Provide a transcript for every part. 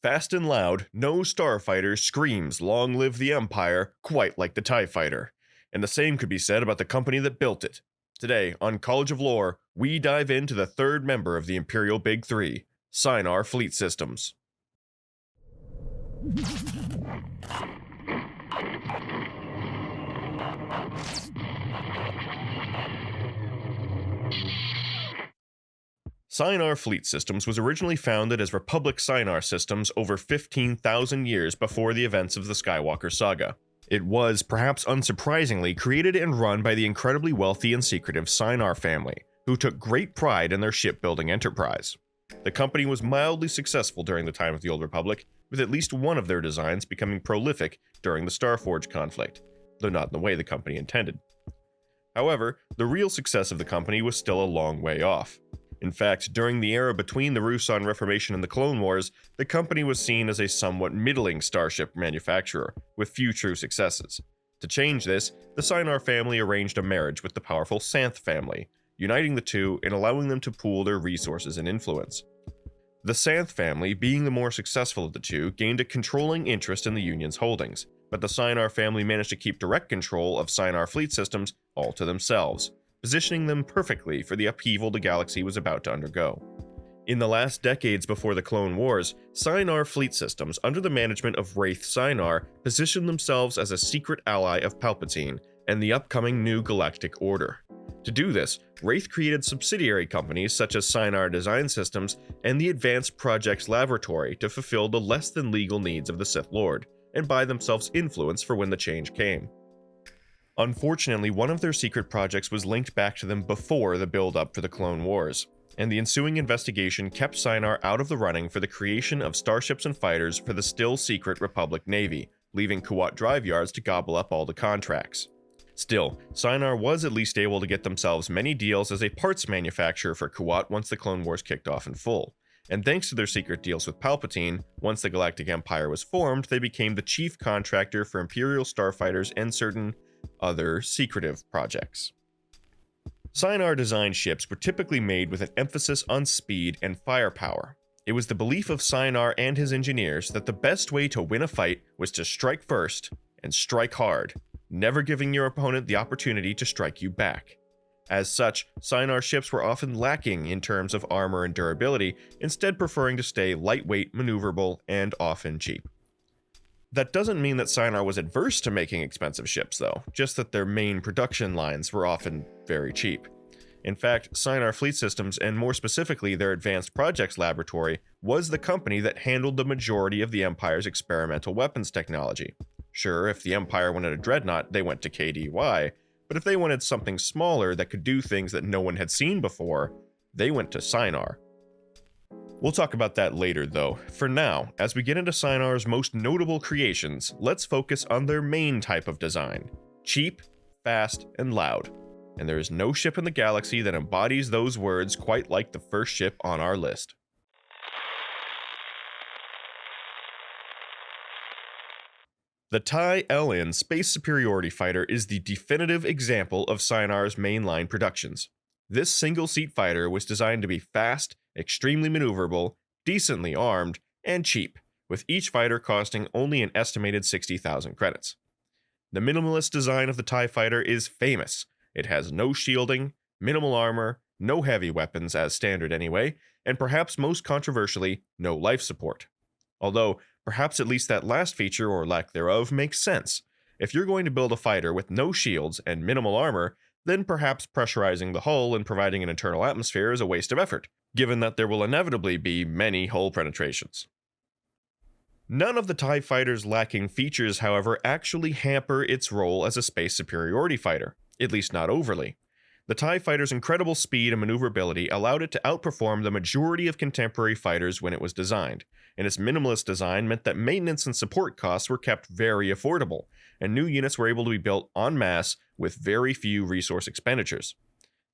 Fast and loud, no starfighter screams "Long live the Empire" quite like the TIE Fighter. And the same could be said about the company that built it. Today, on College of Lore, we dive into the third member of the Imperial Big Three, Sienar Fleet Systems. Sienar Fleet Systems was originally founded as Republic Sienar Systems over 15,000 years before the events of the Skywalker saga. It was, perhaps unsurprisingly, created and run by the incredibly wealthy and secretive Sienar family, who took great pride in their shipbuilding enterprise. The company was mildly successful during the time of the Old Republic, with at least one of their designs becoming prolific during the Starforge conflict, though not in the way the company intended. However, the real success of the company was still a long way off. In fact, during the era between the Ruusan Reformation and the Clone Wars, the company was seen as a somewhat middling starship manufacturer, with few true successes. To change this, the Sienar family arranged a marriage with the powerful Santh family, uniting the two and allowing them to pool their resources and influence. The Santh family, being the more successful of the two, gained a controlling interest in the Union's holdings, but the Sienar family managed to keep direct control of Sienar Fleet Systems all to themselves, positioning them perfectly for the upheaval the galaxy was about to undergo. In the last decades before the Clone Wars, Sienar Fleet Systems, under the management of Wraith Sienar, positioned themselves as a secret ally of Palpatine and the upcoming New Galactic Order. To do this, Wraith created subsidiary companies such as Sienar Design Systems and the Advanced Projects Laboratory to fulfill the less-than-legal needs of the Sith Lord, and buy themselves influence for when the change came. Unfortunately, one of their secret projects was linked back to them before the build-up for the Clone Wars, and the ensuing investigation kept Sienar out of the running for the creation of starships and fighters for the still-secret Republic Navy, leaving Kuat drive yards to gobble up all the contracts. Still, Sienar was at least able to get themselves many deals as a parts manufacturer for Kuat once the Clone Wars kicked off in full, and thanks to their secret deals with Palpatine, once the Galactic Empire was formed, they became the chief contractor for Imperial starfighters and certain other secretive projects. Sienar-designed ships were typically made with an emphasis on speed and firepower. It was the belief of Sienar and his engineers that the best way to win a fight was to strike first and strike hard, never giving your opponent the opportunity to strike you back. As such, Sienar ships were often lacking in terms of armor and durability, instead preferring to stay lightweight, maneuverable, and often cheap. That doesn't mean that Sienar was adverse to making expensive ships though, just that their main production lines were often very cheap. In fact, Sienar Fleet Systems, and more specifically their Advanced Projects Laboratory, was the company that handled the majority of the Empire's experimental weapons technology. Sure, if the Empire wanted a dreadnought, they went to KDY, but if they wanted something smaller that could do things that no one had seen before, they went to Sienar. We'll talk about that later though. For now, as we get into Sienar's most notable creations, let's focus on their main type of design: cheap, fast, and loud. And there is no ship in the galaxy that embodies those words quite like the first ship on our list. The TIE LN Space Superiority Fighter is the definitive example of Sienar's mainline productions. This single-seat fighter was designed to be fast, extremely maneuverable, decently armed, and cheap, with each fighter costing only an estimated 60,000 credits. The minimalist design of the TIE Fighter is famous. It has no shielding, minimal armor, no heavy weapons as standard anyway, and perhaps most controversially, no life support. Although, perhaps at least that last feature or lack thereof makes sense. If you're going to build a fighter with no shields and minimal armor, then perhaps pressurizing the hull and providing an internal atmosphere is a waste of effort, given that there will inevitably be many hull penetrations. None of the TIE Fighter's lacking features, however, actually hamper its role as a space superiority fighter, at least not overly. The TIE Fighter's incredible speed and maneuverability allowed it to outperform the majority of contemporary fighters when it was designed, and its minimalist design meant that maintenance and support costs were kept very affordable, and new units were able to be built en masse with very few resource expenditures.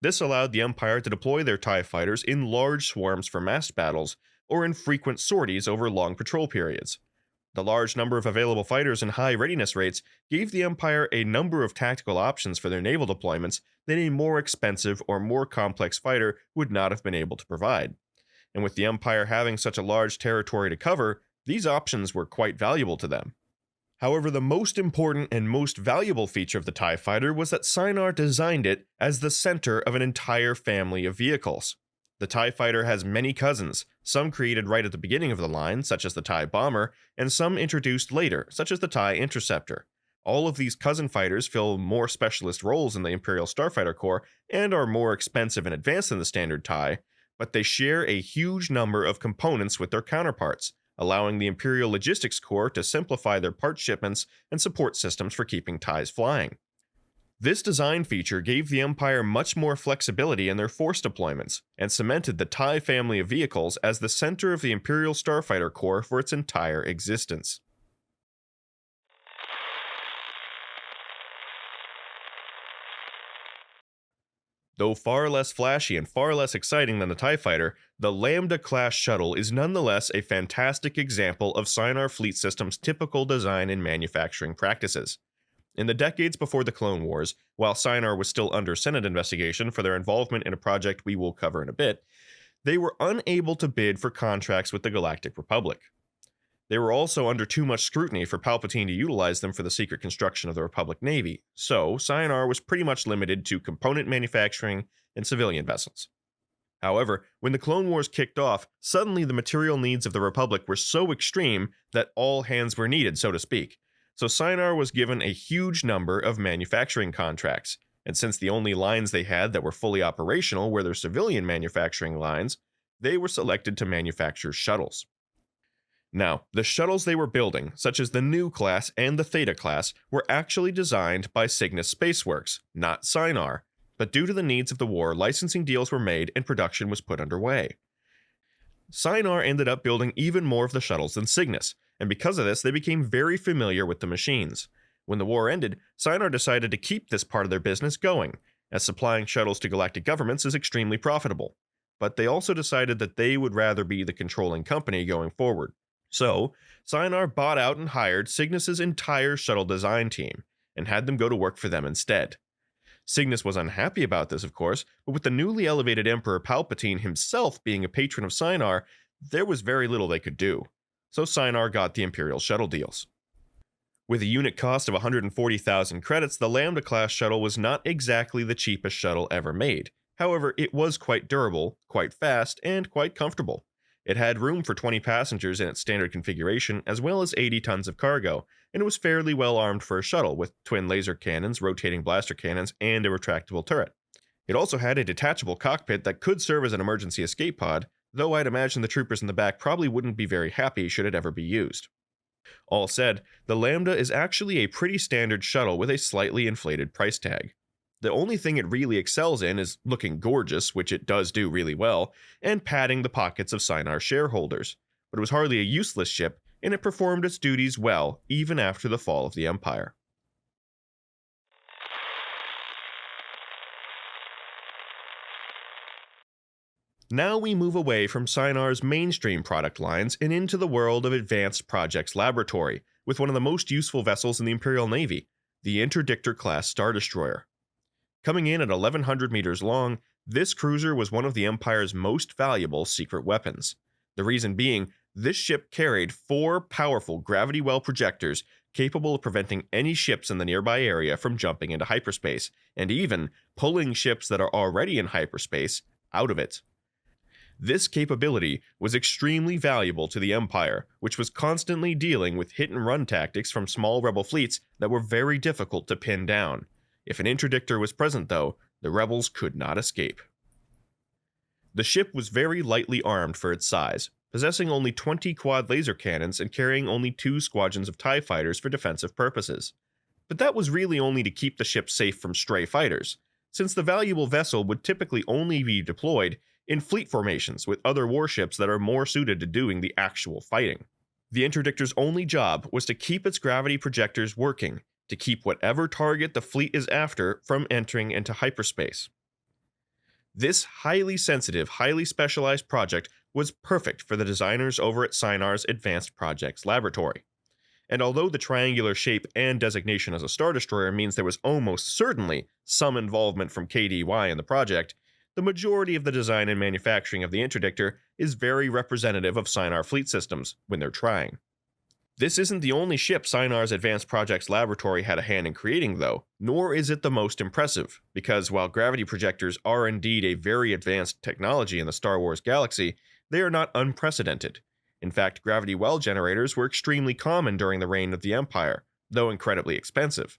This allowed the Empire to deploy their TIE Fighters in large swarms for massed battles, or in frequent sorties over long patrol periods. The large number of available fighters and high readiness rates gave the Empire a number of tactical options for their naval deployments that a more expensive or more complex fighter would not have been able to provide. And with the Empire having such a large territory to cover, These options were quite valuable to them. However, the most important and most valuable feature of the TIE Fighter was that Sienar designed it as the center of an entire family of vehicles. The TIE Fighter has many cousins, some created right at the beginning of the line, such as the TIE Bomber, and some introduced later, such as the TIE Interceptor. All of these cousin fighters fill more specialist roles in the Imperial Starfighter Corps and are more expensive and advanced than the standard TIE, but they share a huge number of components with their counterparts, allowing the Imperial Logistics Corps to simplify their part shipments and support systems for keeping TIEs flying. This design feature gave the Empire much more flexibility in their force deployments, and cemented the TIE family of vehicles as the center of the Imperial Starfighter Corps for its entire existence. Though far less flashy and far less exciting than the TIE Fighter, the Lambda-class shuttle is nonetheless a fantastic example of Sienar Fleet Systems' typical design and manufacturing practices. In the decades before the Clone Wars, while Sienar was still under Senate investigation for their involvement in a project we will cover in a bit, they were unable to bid for contracts with the Galactic Republic. They were also under too much scrutiny for Palpatine to utilize them for the secret construction of the Republic Navy, so Sienar was pretty much limited to component manufacturing and civilian vessels. However, when the Clone Wars kicked off, suddenly the material needs of the Republic were so extreme that all hands were needed, so to speak. So Sienar was given a huge number of manufacturing contracts, and since the only lines they had that were fully operational were their civilian manufacturing lines, they were selected to manufacture shuttles. Now, the shuttles they were building, such as the Nu class and the Theta class, were actually designed by Cygnus Spaceworks, not Sienar, but due to the needs of the war, licensing deals were made and production was put underway. Sienar ended up building even more of the shuttles than Cygnus, and because of this, they became very familiar with the machines. When the war ended, Sienar decided to keep this part of their business going, as supplying shuttles to galactic governments is extremely profitable. But they also decided that they would rather be the controlling company going forward. So, Sienar bought out and hired Cygnus's entire shuttle design team, and had them go to work for them instead. Cygnus was unhappy about this, of course, but with the newly elevated Emperor Palpatine himself being a patron of Sienar, there was very little they could do. So Sienar got the Imperial shuttle deals. With a unit cost of 140,000 credits, the Lambda-class shuttle was not exactly the cheapest shuttle ever made. However, it was quite durable, quite fast, and quite comfortable. It had room for 20 passengers in its standard configuration, as well as 80 tons of cargo, and it was fairly well armed for a shuttle, with twin laser cannons, rotating blaster cannons, and a retractable turret. It also had a detachable cockpit that could serve as an emergency escape pod, though I'd imagine the troopers in the back probably wouldn't be very happy should it ever be used. All said, the Lambda is actually a pretty standard shuttle with a slightly inflated price tag. The only thing it really excels in is looking gorgeous, which it does do really well, and padding the pockets of Sienar shareholders. But it was hardly a useless ship, and it performed its duties well even after the fall of the Empire. Now we move away from Sienar's mainstream product lines and into the world of Advanced Projects Laboratory, with one of the most useful vessels in the Imperial Navy, the Interdictor-class Star Destroyer. Coming in at 1,100 meters long, this cruiser was one of the Empire's most valuable secret weapons. The reason being, this ship carried 4 powerful gravity well projectors capable of preventing any ships in the nearby area from jumping into hyperspace, and even pulling ships that are already in hyperspace out of it. This capability was extremely valuable to the Empire, which was constantly dealing with hit-and-run tactics from small rebel fleets that were very difficult to pin down. If an interdictor was present, though, the rebels could not escape. The ship was very lightly armed for its size, possessing only 20 quad laser cannons and carrying only 2 squadrons of TIE fighters for defensive purposes. But that was really only to keep the ship safe from stray fighters, since the valuable vessel would typically only be deployed in fleet formations with other warships that are more suited to doing the actual fighting. The interdictor's only job was to keep its gravity projectors working, to keep whatever target the fleet is after from entering into hyperspace. This highly sensitive, highly specialized project was perfect for the designers over at Sienar's Advanced Projects Laboratory. And although the triangular shape and designation as a Star Destroyer means there was almost certainly some involvement from KDY in the project, the majority of the design and manufacturing of the interdictor is very representative of Sienar Fleet Systems when they're trying. This isn't the only ship Sienar's Advanced Projects Laboratory had a hand in creating, though, nor is it the most impressive, because while gravity projectors are indeed a very advanced technology in the Star Wars galaxy, they are not unprecedented. In fact, gravity well generators were extremely common during the reign of the Empire, though incredibly expensive.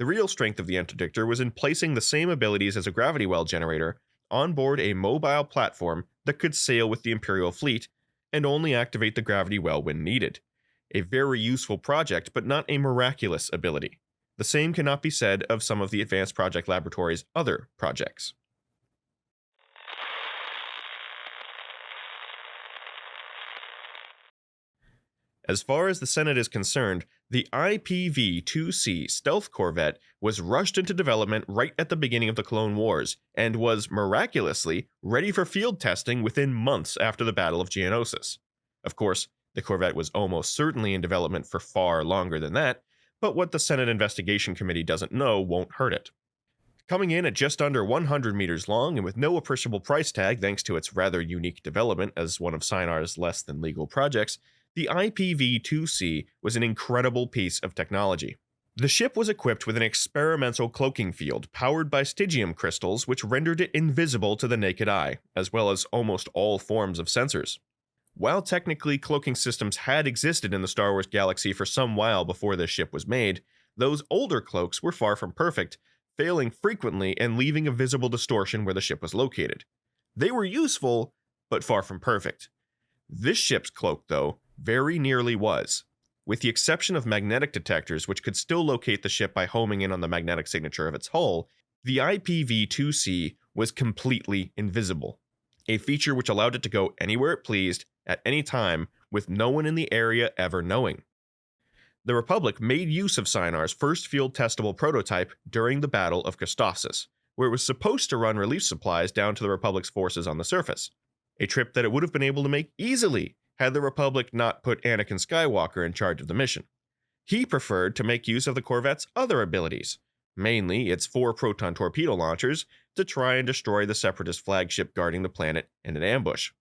The real strength of the interdictor was in placing the same abilities as a gravity well generator on board a mobile platform that could sail with the Imperial fleet and only activate the gravity well when needed. A very useful project, but not a miraculous ability. The same cannot be said of some of the Advanced Project Laboratory's other projects. As far as the Senate is concerned, the IPV-2C stealth corvette was rushed into development right at the beginning of the Clone Wars, and was, miraculously, ready for field testing within months after the Battle of Geonosis. Of course, the corvette was almost certainly in development for far longer than that, but what the Senate Investigation Committee doesn't know won't hurt it. Coming in at just under 100 meters long and with no appreciable price tag thanks to its rather unique development as one of Sienar's less than legal projects, the IPV-2C was an incredible piece of technology. The ship was equipped with an experimental cloaking field powered by stygium crystals which rendered it invisible to the naked eye, as well as almost all forms of sensors. While technically cloaking systems had existed in the Star Wars galaxy for some while before this ship was made, those older cloaks were far from perfect, failing frequently and leaving a visible distortion where the ship was located. They were useful, but far from perfect. This ship's cloak, though, very nearly was. With the exception of magnetic detectors which could still locate the ship by homing in on the magnetic signature of its hull, the IPV-2C was completely invisible, a feature which allowed it to go anywhere it pleased, at any time, with no one in the area ever knowing. The Republic made use of Sienar's first field-testable prototype during the Battle of Kostossus, where it was supposed to run relief supplies down to the Republic's forces on the surface, a trip that it would have been able to make easily had the Republic not put Anakin Skywalker in charge of the mission. He preferred to make use of the corvette's other abilities, mainly its 4 proton torpedo launchers, to try and destroy the Separatist flagship guarding the planet in an ambush.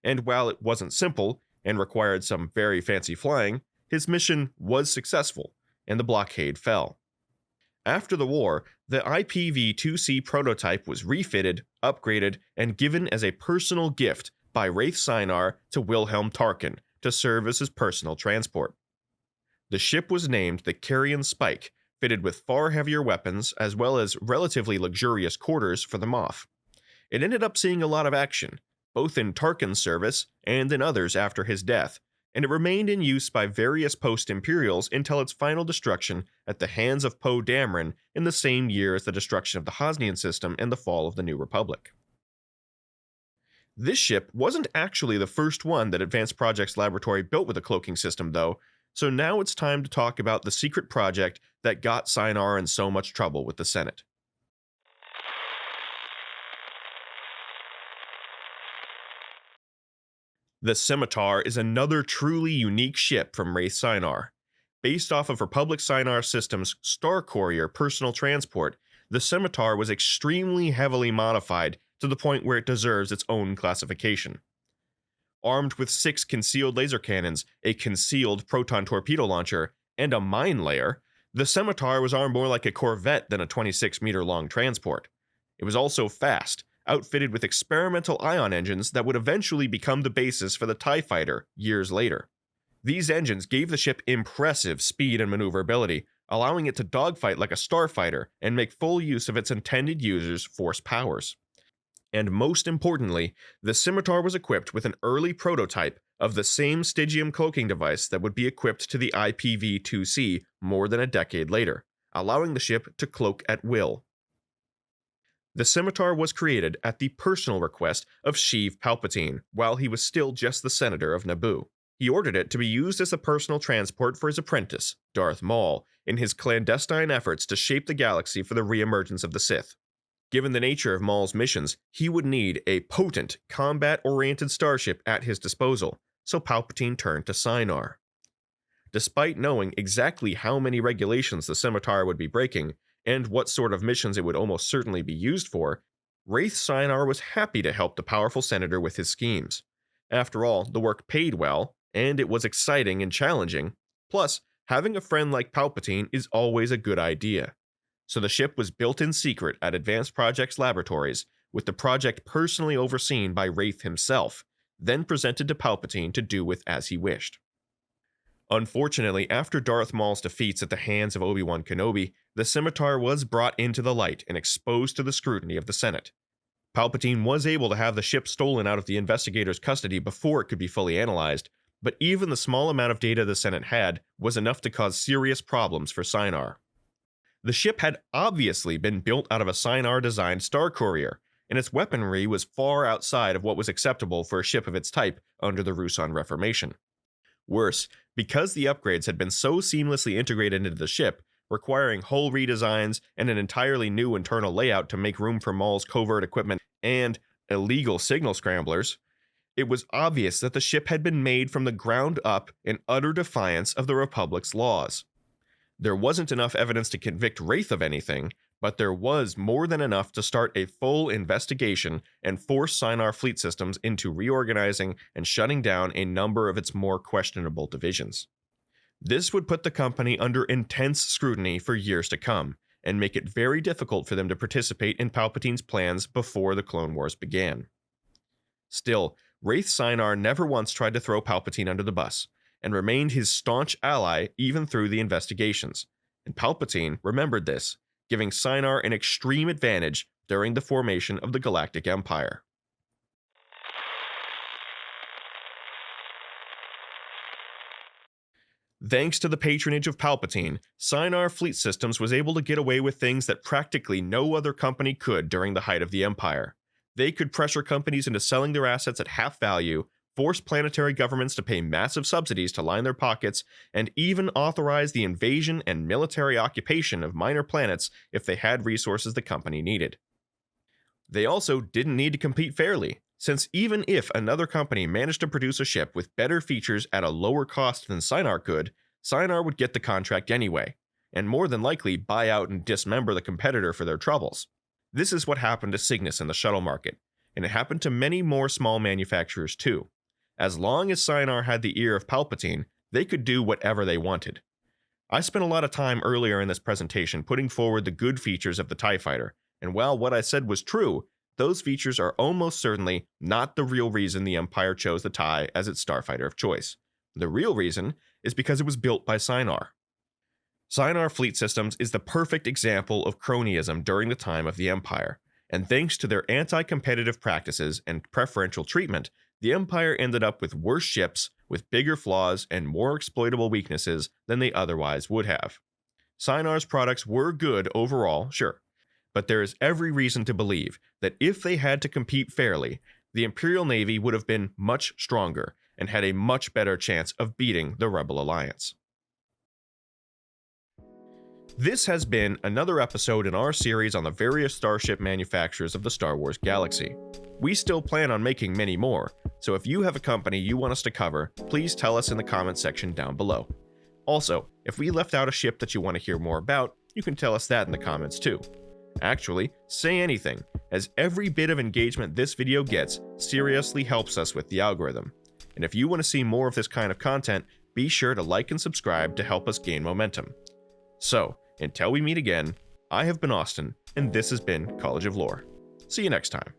And while it wasn't simple, and required some very fancy flying, his mission was successful, and the blockade fell. After the war, the IPV-2C prototype was refitted, upgraded, and given as a personal gift by Wraith Sienar to Wilhelm Tarkin to serve as his personal transport. The ship was named the Carrion Spike, fitted with far heavier weapons as well as relatively luxurious quarters for the Moff. It ended up seeing a lot of action, both in Tarkin's service and in others after his death, and it remained in use by various post-Imperials until its final destruction at the hands of Poe Dameron in the same year as the destruction of the Hosnian system and the fall of the New Republic. This ship wasn't actually the first one that Advanced Projects Laboratory built with a cloaking system, though, so now it's time to talk about the secret project that got Sienar in so much trouble with the Senate. The Scimitar is another truly unique ship from Wraith Sienar. Based off of Republic Sienar Systems' Star Courier personal transport, the Scimitar was extremely heavily modified to the point where it deserves its own classification. Armed with 6 concealed laser cannons, a concealed proton torpedo launcher, and a mine layer, the Scimitar was armed more like a corvette than a 26-meter-long transport. It was also fast, outfitted with experimental ion engines that would eventually become the basis for the TIE Fighter years later. These engines gave the ship impressive speed and maneuverability, allowing it to dogfight like a starfighter and make full use of its intended user's force powers. And most importantly, the Scimitar was equipped with an early prototype of the same Stygium cloaking device that would be equipped to the IPV-2C more than a decade later, allowing the ship to cloak at will. The Scimitar was created at the personal request of Sheev Palpatine while he was still just the senator of Naboo. He ordered it to be used as a personal transport for his apprentice, Darth Maul, in his clandestine efforts to shape the galaxy for the re-emergence of the Sith. Given the nature of Maul's missions, he would need a potent, combat-oriented starship at his disposal, so Palpatine turned to Sienar. Despite knowing exactly how many regulations the Scimitar would be breaking, and what sort of missions it would almost certainly be used for, Wraith Sienar was happy to help the powerful senator with his schemes. After all, the work paid well, and it was exciting and challenging. Plus, having a friend like Palpatine is always a good idea. So the ship was built in secret at Advanced Projects Laboratories, with the project personally overseen by Wraith himself, then presented to Palpatine to do with as he wished. Unfortunately, after Darth Maul's defeats at the hands of Obi-Wan Kenobi, the scimitar was brought into the light and exposed to the scrutiny of the Senate. Palpatine was able to have the ship stolen out of the investigators' custody before it could be fully analyzed, but even the small amount of data the Senate had was enough to cause serious problems for Sienar. The ship had obviously been built out of a Sienar-designed Star Courier, and its weaponry was far outside of what was acceptable for a ship of its type under the Ruusan Reformation. Worse, because the upgrades had been so seamlessly integrated into the ship, requiring hull redesigns and an entirely new internal layout to make room for Maul's covert equipment and illegal signal scramblers, it was obvious that the ship had been made from the ground up in utter defiance of the Republic's laws. There wasn't enough evidence to convict Wraith of anything, but there was more than enough to start a full investigation and force Sienar Fleet Systems into reorganizing and shutting down a number of its more questionable divisions. This would put the company under intense scrutiny for years to come, and make it very difficult for them to participate in Palpatine's plans before the Clone Wars began. Still, Wraith Sienar never once tried to throw Palpatine under the bus, and remained his staunch ally even through the investigations, and Palpatine remembered this, giving Sienar an extreme advantage during the formation of the Galactic Empire. Thanks to the patronage of Palpatine, Sienar Fleet Systems was able to get away with things that practically no other company could during the height of the Empire. They could pressure companies into selling their assets at half value, force planetary governments to pay massive subsidies to line their pockets, and even authorize the invasion and military occupation of minor planets if they had resources the company needed. They also didn't need to compete fairly, since even if another company managed to produce a ship with better features at a lower cost than Sienar could, Sienar would get the contract anyway, and more than likely buy out and dismember the competitor for their troubles. This is what happened to Cygnus in the shuttle market, and it happened to many more small manufacturers too. As long as Sienar had the ear of Palpatine, they could do whatever they wanted. I spent a lot of time earlier in this presentation putting forward the good features of the TIE Fighter, and while what I said was true, those features are almost certainly not the real reason the Empire chose the TIE as its starfighter of choice. The real reason is because it was built by Sienar. Sienar Fleet Systems is the perfect example of cronyism during the time of the Empire, and thanks to their anti-competitive practices and preferential treatment, the Empire ended up with worse ships, with bigger flaws and more exploitable weaknesses than they otherwise would have. Sienar's products were good overall, sure, but there is every reason to believe that if they had to compete fairly, the Imperial Navy would have been much stronger and had a much better chance of beating the Rebel Alliance. This has been another episode in our series on the various starship manufacturers of the Star Wars galaxy. We still plan on making many more, so if you have a company you want us to cover, please tell us in the comments section down below. Also, if we left out a ship that you want to hear more about, you can tell us that in the comments too. Actually, say anything, as every bit of engagement this video gets seriously helps us with the algorithm. And if you want to see more of this kind of content, be sure to like and subscribe to help us gain momentum. So, until we meet again, I have been Austin, and this has been College of Lore. See you next time.